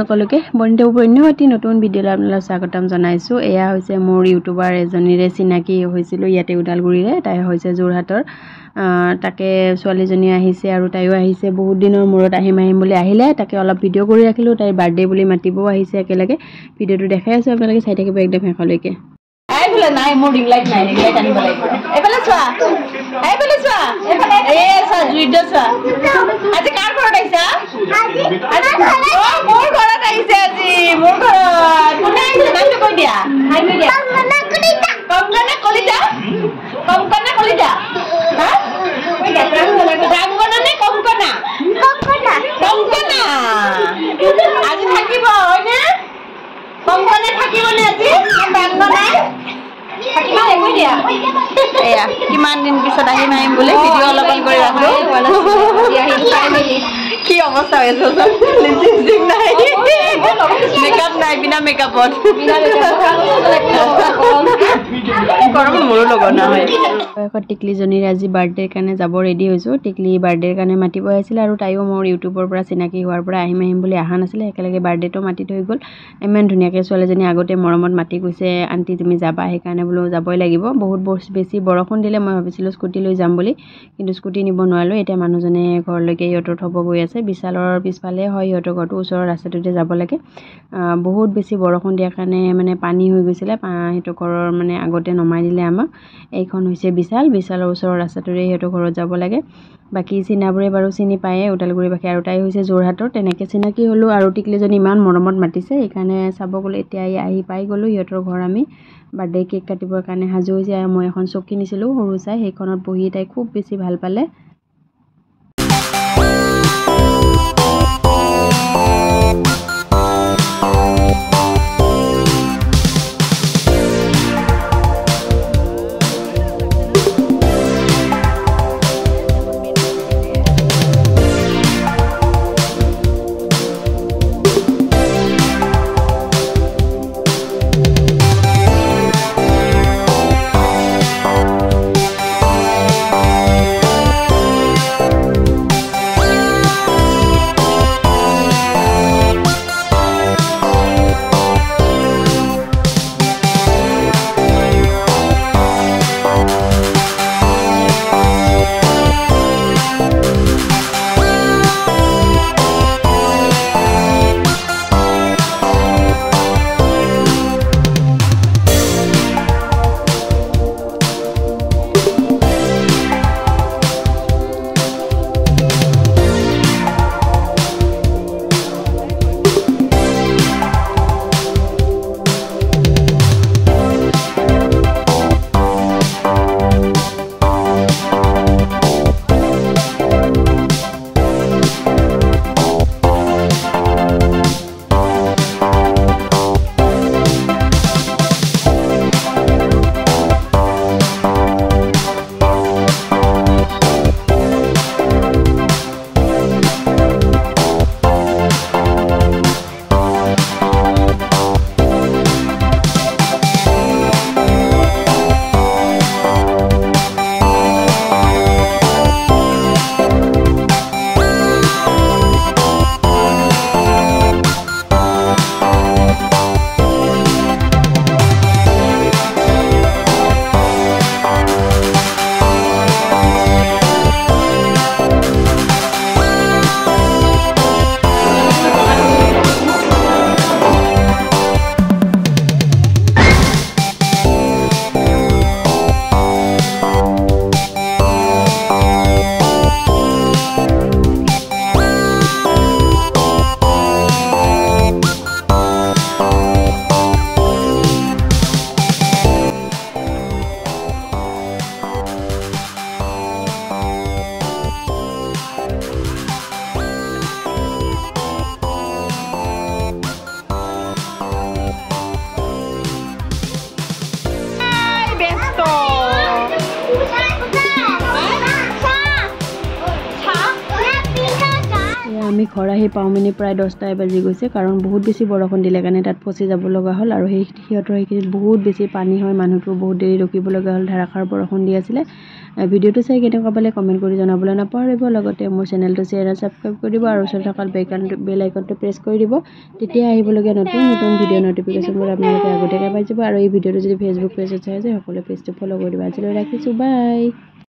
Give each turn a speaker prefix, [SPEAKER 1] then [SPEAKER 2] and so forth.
[SPEAKER 1] সকলোকে বন্ধু অন্যটি নতুন ভিডিঅ' আপোনালোকক স্বাগতম জনাইছো। এয়া হৈছে মোৰ ইউটিউবাৰ এজনীৰে চিনাকি হৈছিল ইয়াতে উদালগুৰিৰে। তাই হৈছে যোৰহাটৰ। তাকে ছোৱালীজনী আহিছে আৰু তাইও আহিছে বহুত দিনৰ মূৰত আহিম বুলি আহিলে। তাকে অলপ ভিডিঅ' কৰি ৰাখিলো। তাইৰ বাৰ্থডে বুলি মাতিবও আহিছে একেলগে। ভিডিঅ'টো দেখাই আছো আপোনালোকে চাই থাকিব একদম শেষলৈকে।
[SPEAKER 2] আইফালে নাই মোৰ ৰিং লাইট নাই ৰিং লাইট আনিব লাগিব এফালে চোৱা এফালে এ চোৱা জুইদ চোৱা আজি কাৰ ঘৰত আহিছা আজি মোৰ ঘৰত আহিছে আজি মোৰ ঘৰত কোনে আহিছে নামটো কৈ দিয়া কংকনা কলিতা হা ৰাংগনা নে কংকনা আজি থাকিব হয়নে কংকনে থাকিবনে আজি ৰাংগনা এয়া কিমান দিন পিছত আহিম বুলি ভিডিঅ' অলপমান কৰি ৰাখো কি অৱস্থা হৈছে লিপষ্টিক নাই মেকআপ নাই বিনা মেকআপত গৰম মোৰো লগা নহয়
[SPEAKER 1] টিকলিজনীৰ আজি বাৰ্থডেৰ কাৰণে যাব ৰেডি হৈছোঁ। টিকলি বাৰ্থডেৰ কাৰণে মাতিব আহিছিলে আৰু তাইও মোৰ ইউটিউবৰ পৰা চিনাকি হোৱাৰ পৰা আহিম বুলি অহা নাছিলে। একেলগে বাৰ্থডেটো মাতি থৈ গ'ল। ইমান ধুনীয়াকৈ ছোৱালীজনী আগতে মৰমত মাতি কৈছে আণ্টি তুমি যাবা, সেইকাৰণে বোলো যাবই লাগিব। বহুত বেছি বৰষুণ দিলে মই ভাবিছিলোঁ স্কুটি লৈ যাম বুলি, কিন্তু স্কুটি নিব নোৱাৰিলোঁ। এতিয়া মানুহজনে ঘৰলৈকে সিহঁতৰ থ'ব গৈ আছে। বিশালৰ পিছফালে হয় সিহঁতৰ ঘৰটো, ওচৰৰ ৰাস্তাটোতে যাব লাগে। বহুত বেছি বৰষুণ দিয়াৰ কাৰণে মানে পানী হৈ গৈছিলে। সিহঁতৰ ঘৰৰ মানে আগতে নমাই দিলে আমাক। এইখন হৈছে বিশালৰ ওচৰৰ ৰাস্তাটোৰে সিহঁতৰ ঘৰত যাব লাগে। বাকী চিনাবোৰে বাৰু চিনি পায়ে ওদালগুৰিবাসী, আৰু তাই হৈছে যোৰহাটৰ। তেনেকৈ চিনাকি হ'লোঁ আৰু টিকলিজনী ইমান মৰমত মাতিছে, সেইকাৰণে চাব গ'লোঁ। এতিয়া আহি পাই গ'লোঁ সিহঁতৰ ঘৰ। আমি বাৰ্থডে কেক কাটিবৰ কাৰণে সাজু হৈছে। মই এখন চকী নিছিলোঁ সৰু চাই, সেইখনত বহি তাই খুব বেছি ভাল পালে। ঘৰ আহি পাওঁমিনি প্ৰায় 10টাই বাজি গৈছে কাৰণ বহুত বেছি বৰষুণ দিলে কাৰণে তাত ফচি যাব লগা হ'ল আৰু সিহঁতৰ সেইখিনিত বহুত বেছি পানী হয় মানুহটো বহুত দেৰি ৰখিব লগা হ'ল ধাৰাসাৰ বৰষুণ দি আছিলে ভিডিঅ'টো চাই কেনেকুৱা পালে কমেণ্ট কৰি জনাবলৈ নাপাহৰিব লগতে মোৰ চেনেলটো শ্বেয়াৰ আৰু ছাবস্ক্ৰাইব কৰি দিব আৰু ওচৰত থকা বেল আইকনটো প্ৰেছ কৰি দিব তেতিয়া আহিবলগীয়া নতুন ভিডিঅ' নটিফিকেশ্যনবোৰ আপোনালোকে আগতীয়াকৈ পাই যাব আৰু এই ভিডিঅ'টো যদি ফেচবুক পেজত চাই আছে সকলোৱে পেজটো ফ'ল' কৰি দিব আজিলৈ ৰাখিছোঁ বাই